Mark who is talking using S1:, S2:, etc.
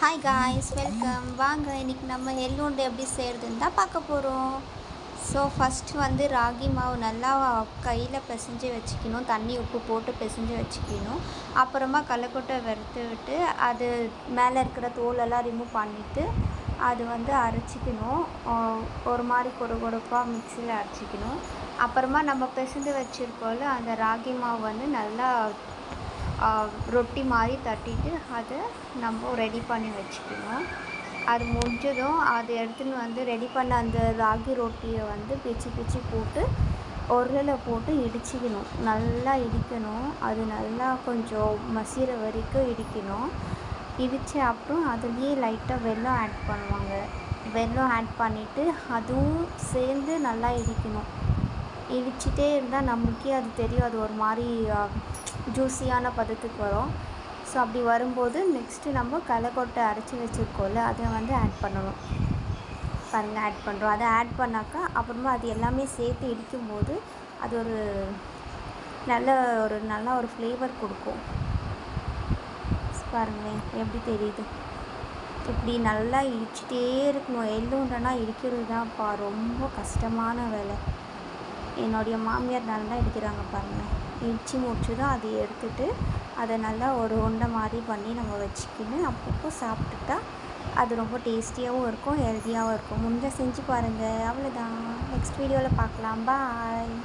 S1: Hi guys, welcome. வாங்க இன்றைக்கி நம்ம எள்ளுருண்டை எப்படி செய்கிறதுன்னு தான் பார்க்க போகிறோம். ஸோ ஃபஸ்ட்டு வந்து ராகி மாவு நல்லா கையில் பிசைஞ்சு வச்சுக்கணும். தண்ணி உப்பு போட்டு பிசைஞ்சு வச்சுக்கணும். அப்புறமா கடலக்கொட்டை வறுத்து விட்டு அது மேலே இருக்கிற தோலெல்லாம் ரிமூவ் பண்ணிவிட்டு அது வந்து அரைச்சிக்கணும். ஒரு மாதிரி கொடப்பாக மிக்சியில் அரைச்சிக்கணும். அப்புறமா நம்ம பிசைஞ்சு வச்சுருக்கோம்ல அந்த ராகி மாவு வந்து நல்லா ரொட்டி மாதிரி தட்டிட்டு அதை நம்ம ரெடி பண்ணி வச்சுக்கணும். அது முடிஞ்சதும் அதை எடுத்துன்னு வந்து ரெடி பண்ண அந்த ராகி ரொட்டியை வந்து பிச்சு போட்டு உரலில் போட்டு இடிச்சிக்கணும். நல்லா இடிக்கணும். அது நல்லா கொஞ்சம் மசிகிற வரைக்கும் இடிக்கணும். இடித்த அப்புறம் அதுலேயே லைட்டாக வெல்லம் ஆட் பண்ணுவாங்க. வெல்லம் ஆட் பண்ணிவிட்டு அதுவும் சேர்ந்து நல்லா இடிக்கணும். இடிச்சிட்டே இருந்தால் நம்மளுக்கே அது தெரியும். அது ஒரு மாதிரி ஜூஸியான பதத்துக்கு வரும். ஸோ அப்படி வரும்போது நெக்ஸ்ட்டு நம்ம கடலக்கொட்டை அரைச்சி வச்சுருக்கோம்ல அதை வந்து ஆட் பண்ணணும். பாருங்கள், ஆட் பண்ணுறோம். அதை ஆட் பண்ணாக்கா அப்புறமா அது எல்லாமே சேர்த்து இடிக்கும்போது அது ஒரு நல்ல ஒரு ஃப்ளேவர் கொடுக்கும். பாருங்களேன் எப்படி தெரியுது. இப்படி நல்லா இடிச்சிட்டே இருக்கணும். எள்ளுருண்டைனா இடிக்கிறது தான்ப்பா ரொம்ப கஷ்டமான வேலை. என்னுடைய மாமியார் நல்லா இடிக்கிறாங்க பாருங்கள். இடித்து முடிச்சதும் அதை எடுத்துகிட்டு அதை நல்லா ஒரு உருண்டை மாதிரி பண்ணி நம்ம வச்சுக்கின்னு அப்பப்போ சாப்பிட்டுட்டா அது ரொம்ப டேஸ்டியாகவும் இருக்கும், ஹெல்த்தியாகவும் இருக்கும். செஞ்சு பாருங்கள். அவ்வளோதான். நெக்ஸ்ட் வீடியோவில் பார்க்கலாம். பாய்.